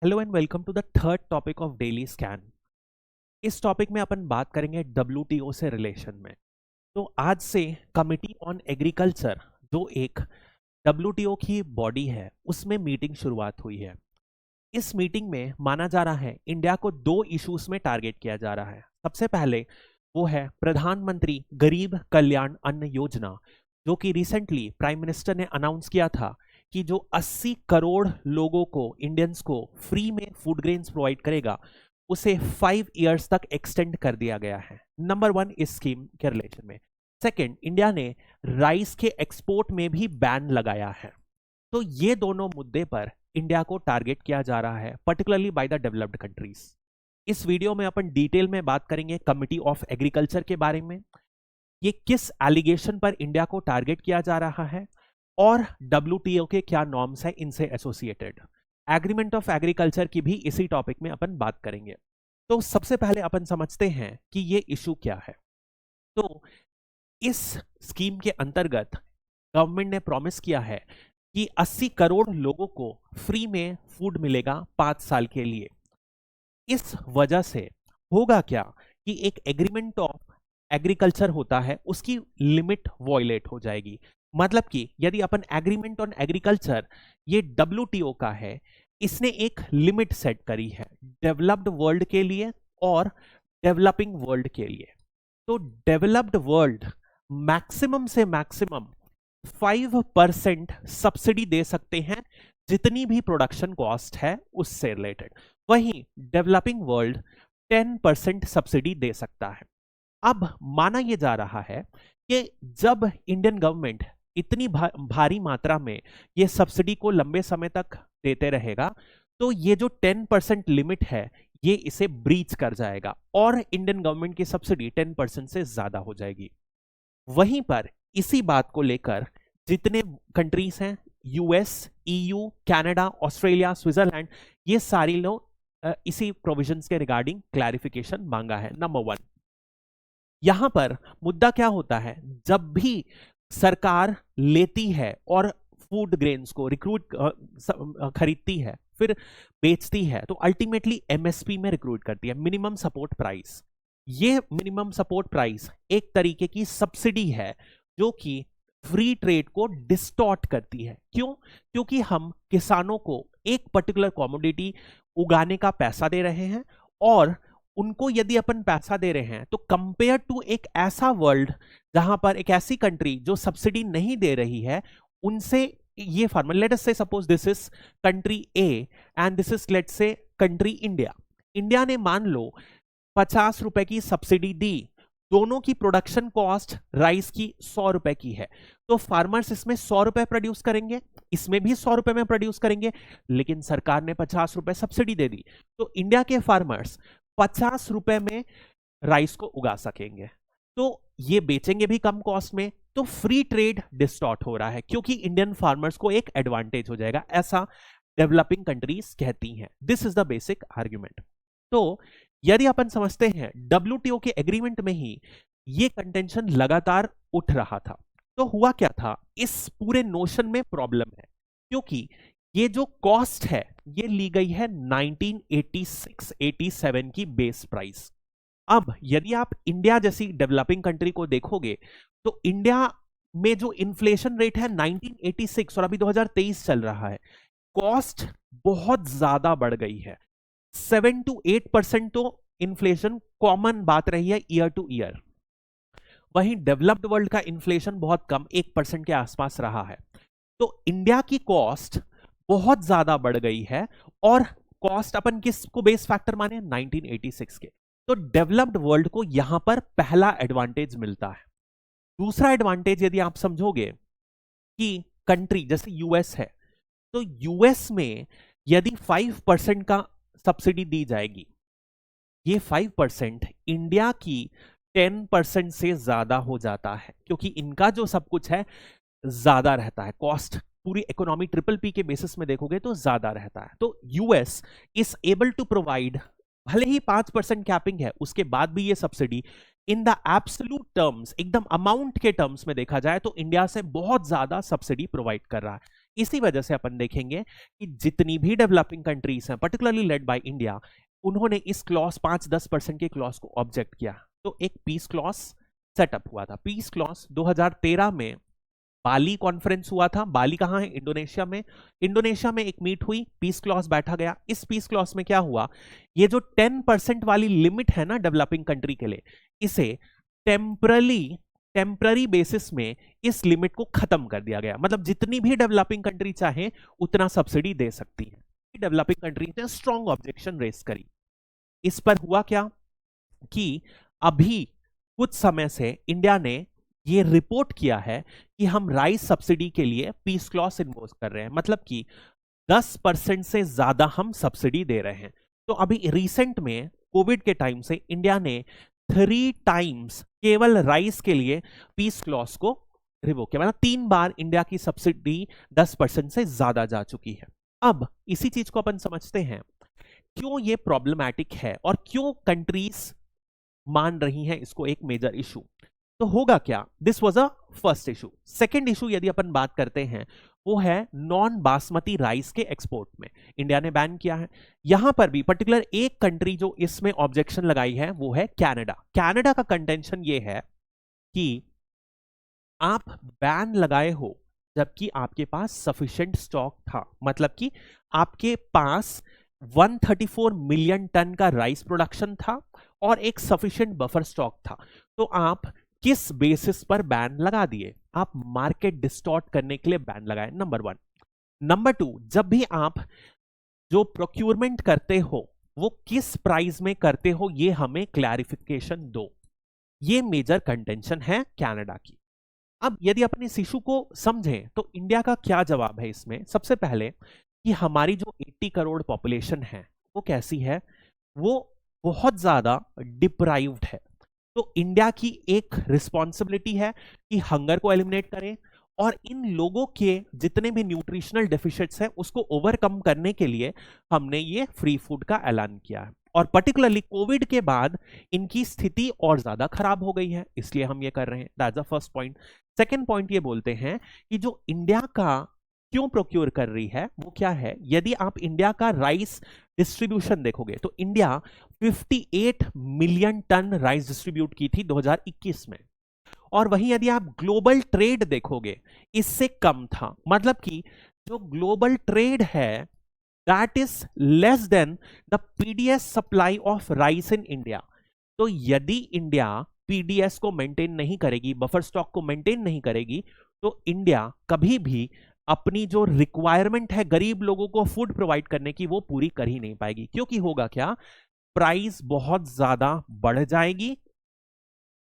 Hello and welcome to the third topic of daily scan. इस topic में अपन बात करेंगे डब्ल्यूटीओ से रिलेशन में। तो आज से कमिटी ऑन एग्रीकल्चर जो एक डब्ल्यूटीओ की बॉडी है उसमें मीटिंग शुरुआत हुई है। इस मीटिंग में माना जा रहा है इंडिया को दो इश्यूज में टारगेट किया जा रहा है। सबसे पहले वो है प्रधानमंत्री गरीब कल्याण अन्न योजना, जो कि रिसेंटली प्राइम मिनिस्टर ने अनाउंस किया था कि जो 80 करोड़ लोगों को इंडियंस को फ्री में फूड ग्रेन्स प्रोवाइड करेगा उसे 5 इयर्स तक एक्सटेंड कर दिया गया है। नंबर वन इस स्कीम के रिलेशन में। सेकेंड, इंडिया ने राइस के एक्सपोर्ट में भी बैन लगाया है। तो ये दोनों मुद्दे पर इंडिया को टारगेट किया जा रहा है, particularly by the developed countries. इस वीडियो में अपन डिटेल में बात करेंगे कमिटी ऑफ एग्रीकल्चर के बारे में, ये किस एलिगेशन पर इंडिया को टारगेट किया जा रहा है और डब्ल्यूटीओ के क्या नॉर्म्स है इनसे एसोसिएटेड। एग्रीमेंट ऑफ एग्रीकल्चर की भी इसी टॉपिक में अपन बात करेंगे। तो सबसे पहले अपन समझते हैं कि ये इशू क्या है। तो इस स्कीम के अंतर्गत गवर्नमेंट ने प्रॉमिस किया है कि 80 करोड़ लोगों को फ्री में फूड मिलेगा 5 साल के लिए। इस वजह से होगा क्या कि एक एग्रीमेंट ऑफ एग्रीकल्चर होता है उसकी लिमिट वॉयलेट हो जाएगी। मतलब कि यदि अपन एग्रीमेंट ऑन एग्रीकल्चर ये डब्ल्यूटीओ का है, इसने एक लिमिट सेट करी है डेवलप्ड वर्ल्ड के लिए और डेवलपिंग वर्ल्ड के लिए। तो डेवलप्ड वर्ल्ड मैक्सिमम से मैक्सिमम 5% सब्सिडी दे सकते हैं जितनी भी प्रोडक्शन कॉस्ट है उससे रिलेटेड। वहीं डेवलपिंग वर्ल्ड 10% सब्सिडी दे सकता है। अब माना यह जा रहा है कि जब इंडियन गवर्नमेंट इतनी भारी मात्रा में ये सब्सिडी को लंबे समय तक देते रहेगा तो ये जो 10% लिमिट है ये इसे ब्रीच कर जाएगा और इंडियन गवर्नमेंट की सब्सिडी 10% से ज्यादा हो जाएगी। वहीं पर इसी बात को लेकर जितने कंट्रीज हैं, US, EU, Canada, Australia, Switzerland, ये सारी लोग इसी प्रोविजंस के रिगार्डिंग क्लैरिफिकेशन मांगा है। नंबर वन, यहां पर मुद्दा क्या होता है, जब भी सरकार लेती है और फूड ग्रेन्स को रिक्रूट खरीदती है फिर बेचती है तो अल्टीमेटली एमएसपी में रिक्रूट करती है, मिनिमम सपोर्ट प्राइस। ये मिनिमम सपोर्ट प्राइस एक तरीके की सब्सिडी है जो कि फ्री ट्रेड को डिस्टॉर्ट करती है। क्यों? क्योंकि हम किसानों को एक पर्टिकुलर कॉमोडिटी उगाने का पैसा दे रहे हैं और उनको यदि अपन पैसा दे रहे हैं तो कंपेयर टू एक ऐसा वर्ल्ड जहां पर एक ऐसी कंट्री जो सब्सिडी नहीं दे रही है उनसे ये farmer, let us say suppose this is country A and this is let say country India. India ने मान लो 50 रुपए की सब्सिडी दी, दोनों की प्रोडक्शन कॉस्ट राइस की 100 रुपए की है, तो फार्मर्स इसमें 100 रुपए प्रोड्यूस करेंगे, इसमें भी 100 रुपए में प्रोड्यूस करेंगे, लेकिन सरकार ने 50 रुपए सब्सिडी दे दी तो इंडिया के फार्मर्स 50 रुपए में राइस को उगा सकेंगे, तो ये बेचेंगे भी कम कॉस्ट में। तो फ्री ट्रेड डिस्टॉर्ट हो रहा है क्योंकि इंडियन फार्मर्स को एक एडवांटेज हो जाएगा, ऐसा डेवलपिंग कंट्रीज कहती हैं। This is the basic argument. तो यदि अपन समझते हैं डब्ल्यूटीओ के एग्रीमेंट में ही ये कंटेंशन लगातार उठ रहा था, तो हुआ क्या था, इस पूरे नोशन में प्रॉब्लम है क्योंकि ये जो कॉस्ट है ये ली गई है 1986-87 की बेस प्राइस। अब यदि आप इंडिया जैसी डेवलपिंग कंट्री को देखोगे तो इंडिया में जो इन्फ्लेशन रेट है 1986 और अभी 2023 चल रहा है, कॉस्ट बहुत ज्यादा बढ़ गई है। 7 to 8% तो इन्फ्लेशन कॉमन बात रही है ईयर टू ईयर। वहीं डेवलप्ड वर्ल्ड का इन्फ्लेशन बहुत कम, 1% के आसपास रहा है। तो इंडिया की कॉस्ट बहुत ज्यादा बढ़ गई है और कॉस्ट अपन किसको बेस फैक्टर माने, 1986 के। तो डेवलप्ड वर्ल्ड को यहां पर पहला एडवांटेज मिलता है। दूसरा एडवांटेज यदि आप समझोगे कि कंट्री जैसे यूएस है, तो यूएस में यदि 5% का सब्सिडी दी जाएगी, ये 5% इंडिया की 10% से ज्यादा हो जाता है क्योंकि इनका जो सब कुछ है ज्यादा रहता है, कॉस्ट पूरी इकोनॉमी ट्रिपल पी के बेसिस में देखोगे तो ज्यादा रहता है। तो US is able to provide, भले ही 5% कैपिंग है उसके बाद भी ये subsidy in the absolute terms, एकदम अमाउंट के टर्म्स में देखा जाए तो इंडिया से बहुत ज्यादा सब्सिडी प्रोवाइड कर रहा है। इसी वजह से अपन देखेंगे कि जितनी भी डेवलपिंग कंट्रीज हैं पर्टिकुलरली लेड बाय इंडिया, उन्होंने इस क्लॉज 5-10% के क्लॉज को ऑब्जेक्ट किया। तो एक पीस क्लॉज सेटअप हुआ था। पीस क्लॉज 2013 में बाली कॉन्फ्रेंस हुआ था। बाली कहां है? इंडोनेशिया में। इंडोनेशिया में एक मीट हुई, पीस क्लॉज बैठा गया। इस पीस क्लॉज में क्या हुआ, ये जो 10% वाली लिमिट है ना डेवलपिंग कंट्री के लिए, इसे टेम्पररी बेसिस में इस लिमिट को खत्म कर दिया गया। मतलब जितनी भी डेवलपिंग कंट्री चाहे उतना सब्सिडी दे सकती है। डेवलपिंग कंट्री ने स्ट्रॉन्ग ऑब्जेक्शन रेस करी। इस पर हुआ क्या कि अभी कुछ समय से इंडिया ने ये रिपोर्ट किया है कि हम राइस सब्सिडी के लिए पीस क्लॉज इन्वोक कर रहे हैं, मतलब कि 10% से ज्यादा हम सब्सिडी दे रहे हैं। तो अभी रिसेंट में कोविड के टाइम से इंडिया ने 3 टाइम्स केवल राइस के लिए पीस क्लॉज को रिवोक किया, मतलब 3 बार इंडिया की सब्सिडी 10% से ज्यादा जा चुकी है। अब इसी चीज को अपन समझते हैं क्यों ये प्रॉब्लमैटिक है और क्यों कंट्रीज मान रही हैं इसको एक मेजर इशू। तो होगा क्या, this was a first issue. Second issue यदि अपन बात करते हैं वो है नॉन बासमती राइस के एक्सपोर्ट में इंडिया ने बैन किया है। यहां पर भी पर्टिकुलर एक कंट्री जो इसमें ऑब्जेक्शन लगाई है वो है कनाडा। कनाडा का कंटेंशन ये है कि आप बैन लगाए हो जबकि आपके पास सफिशिएंट स्टॉक था, मतलब कि आपके पास 134 मिलियन टन का राइस प्रोडक्शन था और एक सफिशिएंट बफर स्टॉक था। तो आप किस बेसिस पर बैन लगा दिए? आप मार्केट डिस्टॉर्ट करने के लिए बैन लगाए, नंबर 1। नंबर 2, जब भी आप जो प्रोक्यूरमेंट करते हो वो किस प्राइस में करते हो ये हमें क्लैरिफिकेशन दो। ये मेजर कंटेंशन है कनाडा की। अब यदि अपन इस इशू को समझें तो इंडिया का क्या जवाब है इसमें। सबसे पहले कि हमारी जो 80 करोड़ पॉपुलेशन है वो कैसी है, वो बहुत ज्यादा डिप्राइव्ड है। तो इंडिया की एक रिस्पॉन्सिबिलिटी है कि हंगर को एलिमिनेट करें और इन लोगों के जितने भी न्यूट्रिशनल डेफिशिएंट्स हैं उसको ओवरकम करने के लिए हमने ये फ्री फूड का ऐलान किया है। और पर्टिकुलरली कोविड के बाद इनकी स्थिति और ज्यादा खराब हो गई है, इसलिए हम ये कर रहे हैं। That's the first point. Second point ये बोलते हैं कि जो इंडिया का क्यों प्रोक्योर कर रही है वो क्या है। यदि आप इंडिया का राइस डिस्ट्रीब्यूशन देखोगे तो India 58 million ton rice distribute की थी 2021 में, और वहीं यदि आप ग्लोबल ट्रेड देखोगे इससे कम था। मतलब कि जो ग्लोबल ट्रेड है that is less than the PDS supply of rice in India. तो यदि इंडिया पीडीएस को मेंटेन नहीं करेगी, बफर स्टॉक को मेंटेन नहीं करेगी, तो इंडिया कभी भी अपनी जो रिक्वायरमेंट है गरीब लोगों को फूड प्रोवाइड करने की वो पूरी कर ही नहीं पाएगी। क्योंकि होगा क्या, प्राइस बहुत ज्यादा बढ़ जाएगी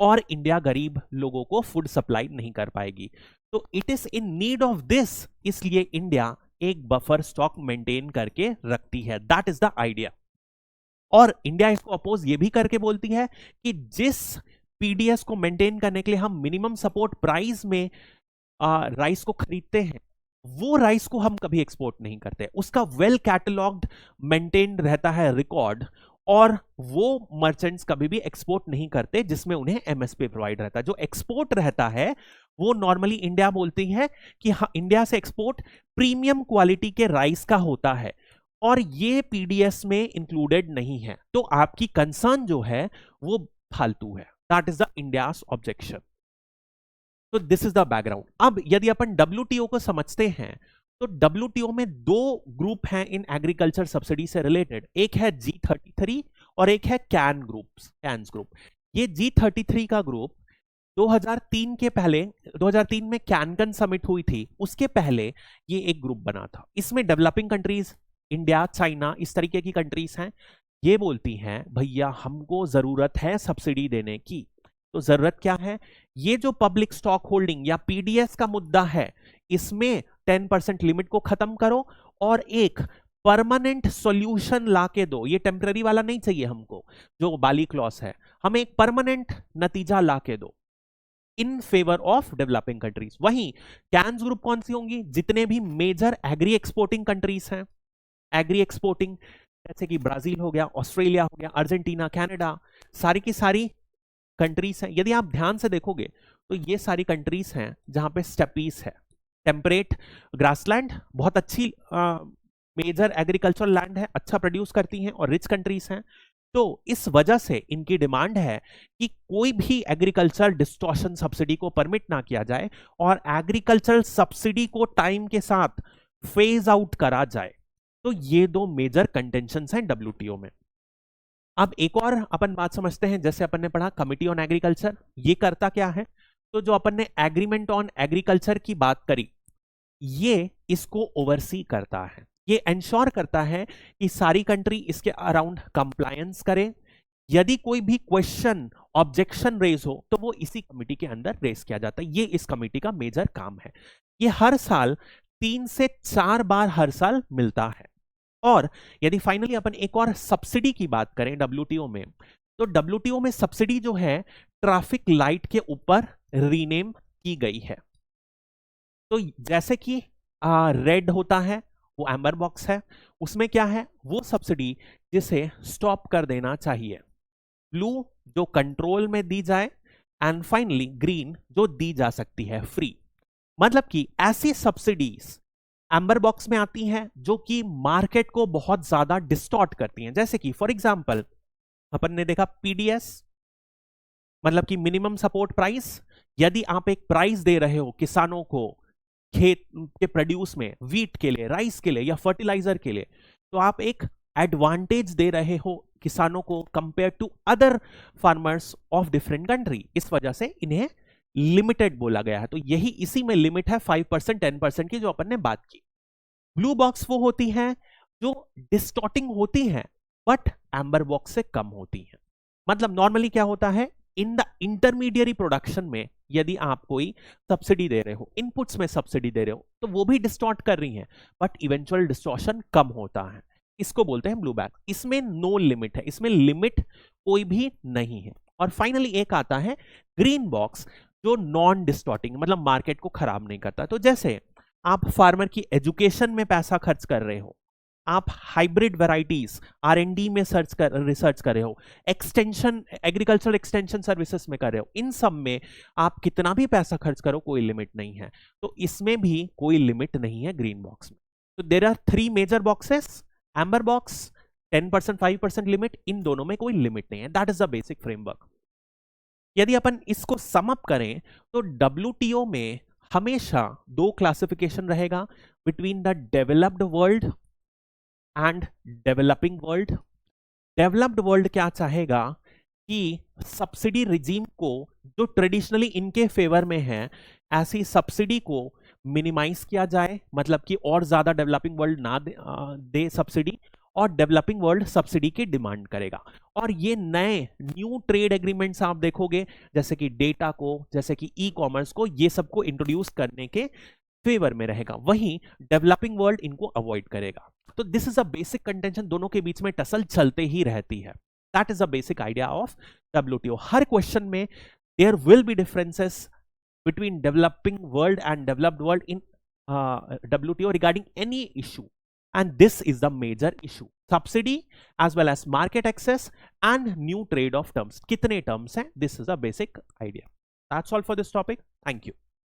और इंडिया गरीब लोगों को फूड सप्लाई नहीं कर पाएगी। तो it is in need of this, इसलिए इंडिया एक बफर स्टॉक मेंटेन करके रखती है। That is the idea. और इंडिया इसको अपोज ये भी करके बोलती है कि जिस पीडीएस को मेंटेन करने के लिए हम मिनिमम सपोर्ट प्राइस में राइस को खरीदते हैं वो राइस को हम कभी एक्सपोर्ट नहीं करते। उसका वेल कैटलॉग्ड मेंटेन रहता है रिकॉर्ड, और वो मर्चेंट्स कभी भी एक्सपोर्ट नहीं करते जिसमें उन्हें एमएसपी प्रोवाइड रहता है। जो एक्सपोर्ट रहता है वो नॉर्मली इंडिया बोलती है कि हाँ, इंडिया से एक्सपोर्ट प्रीमियम क्वालिटी के राइस का होता है और ये पीडीएस में इंक्लूडेड नहीं है। तो आपकी कंसर्न जो है वो फालतू है। That is the India's objection. तो दिस इज द बैकग्राउंड। अब यदि अपन डब्ल्यूटीओ को समझते हैं तो डब्ल्यूटीओ में 2 ग्रुप हैं इन एग्रीकल्चर सब्सिडी से रिलेटेड। एक है G33 और एक है कैन ग्रुप। ये G33 का ग्रुप 2003 के पहले, 2003 में कैनकन समिट हुई थी, उसके पहले ये एक ग्रुप बना था। इसमें डेवलपिंग कंट्रीज, इंडिया, चाइना, इस तरीके की कंट्रीज हैं। ये बोलती हैं भैया हमको जरूरत है सब्सिडी देने की। तो जरूरत क्या है, ये जो पब्लिक स्टॉक होल्डिंग या पीडीएस का मुद्दा है इसमें 10% लिमिट को खत्म करो और एक परमानेंट सॉल्यूशन लाके दो। ये टेम्पररी वाला नहीं चाहिए हमको जो बाली क्लॉज है, हमें एक परमानेंट नतीजा लाके दो in favour of developing countries. वहीं कैन्स ग्रुप कौन सी होंगी, जितने भी मेजर एग्री एक्सपोर्टिंग कंट्रीज हैं, एग्री एक्सपोर्टिंग जैसे कि ब्राजील हो गया, ऑस्ट्रेलिया हो गया, अर्जेंटीना, कनाडा, सारी की सारी कंट्रीज हैं। यदि आप ध्यान से देखोगे तो ये सारी कंट्रीज हैं जहां पे स्टेपीज है। टेम्परेट ग्रासलैंड, बहुत अच्छी मेजर एग्रीकल्चरल लैंड है, अच्छा प्रोड्यूस करती हैं और रिच कंट्रीज हैं। तो इस वजह से इनकी डिमांड है कि कोई भी एग्रीकल्चर डिस्टॉर्शन सब्सिडी को परमिट ना किया जाए और एग्रीकल्चरल सब्सिडी को टाइम के साथ फेज आउट करा जाए। तो ये दो मेजर कंटेंशंस हैं डब्ल्यूटीओ में। अब एक और अपन बात समझते हैं, जैसे अपन ने पढ़ा कमिटी ऑन एग्रीकल्चर, ये करता क्या है? तो जो अपन ने एग्रीमेंट ऑन एग्रीकल्चर की बात करी, ये इसको ओवरसी करता है, ये इंश्योर करता है कि सारी कंट्री इसके अराउंड कंप्लायंस करे। यदि कोई भी क्वेश्चन ऑब्जेक्शन रेज हो तो वो इसी कमिटी के अंदर रेज किया जाता है। ये इस कमिटी का मेजर काम है। ये हर साल 3 से 4 बार हर साल मिलता है। और यदि फाइनली अपन एक और सब्सिडी की बात करें डब्ल्यूटीओ में, तो डब्ल्यूटीओ में सब्सिडी जो है ट्रैफिक लाइट के ऊपर रीनेम की गई है। तो जैसे कि रेड होता है वो एम्बर बॉक्स है, उसमें क्या है? वो सब्सिडी जिसे स्टॉप कर देना चाहिए, ब्लू जो कंट्रोल में दी जाए, एंड फाइनली ग्रीन जो दी जा सकती है फ्री। मतलब कि ऐसी सब्सिडीज एम्बर बॉक्स में आती हैं जो कि मार्केट को बहुत ज्यादा डिस्टॉर्ट करती हैं। जैसे कि फॉर एग्जांपल अपन ने देखा पीडीएस, मतलब कि मिनिमम सपोर्ट प्राइस। यदि आप एक प्राइस दे रहे हो किसानों को खेत के प्रोड्यूस में, वीट के लिए, राइस के लिए या फर्टिलाइजर के लिए, तो आप एक एडवांटेज दे रहे हो किसानों को compare to other farmers of different country. इस वजह से इन्हें लिमिटेड बोला गया है। तो यही इसी में लिमिट है 5% 10% की जो अपन ने बात की। ब्लू बॉक्स वो होती हैं जो डिस्टॉर्टिंग होती हैं बट एम्बर बॉक्स से कम होती हैं। मतलब नॉर्मली क्या होता है, इन द इंटरमीडिएरी प्रोडक्शन में यदि आप कोई सब्सिडी दे रहे हो, इनपुट्स में सब्सिडी दे रहे हो, तो वो भी डिस्टॉर्ट कर रही हैं बट इवेंचुअल डिस्टॉर्शन कम होता है। इसको बोलते हैं ब्लू बैक। इसमें नो लिमिट है, इसमें लिमिट कोई भी नहीं है। और फाइनली एक आता है ग्रीन बॉक्स जो नॉन डिस्टॉर्टिंग, मतलब मार्केट को खराब नहीं करता। तो जैसे आप फार्मर की एजुकेशन में पैसा खर्च कर रहे हो, आप हाइब्रिड वैरायटीज R&D में रिसर्च कर रहे हो, एक्सटेंशन, एग्रीकल्चर एक्सटेंशन सर्विसेज में कर रहे हो, इन सब में आप कितना भी पैसा खर्च करो कोई लिमिट नहीं है। तो इसमें भी कोई लिमिट नहीं है ग्रीन बॉक्स में। तो there are 3 major boxes, amber box, 10% 5% limit, इन दोनों में कोई लिमिट नहीं है। That is the basic framework. यदि अपन इसको सम अप करें तो डब्ल्यूटीओ में हमेशा 2 क्लासिफिकेशन रहेगा between the developed world and developing world. Developed world क्या चाहेगा कि सब्सिडी रिजीम को जो ट्रेडिशनली इनके फेवर में है, ऐसी सब्सिडी को मिनिमाइज किया जाए, मतलब कि और ज्यादा डेवलपिंग वर्ल्ड ना दे सब्सिडी, और डेवलपिंग वर्ल्ड सब्सिडी की डिमांड करेगा। और ये नए न्यू ट्रेड एग्रीमेंट्स आप देखोगे, जैसे कि डेटा को, जैसे कि ई कॉमर्स को, ये सबको इंट्रोड्यूस करने के फेवर में रहेगा। वहीं डेवलपिंग वर्ल्ड इनको अवॉइड करेगा। तो this is a basic contention, दोनों के बीच में टसल चलते ही रहती है। That is a basic idea of WTO. हर क्वेश्चन में there will be differences between developing world and developed world in WTO regarding any issue, and this is the major issue: subsidy as well as market access and new trade of terms. कितने terms हैं? This is a basic idea. That's all for this topic. Thank you.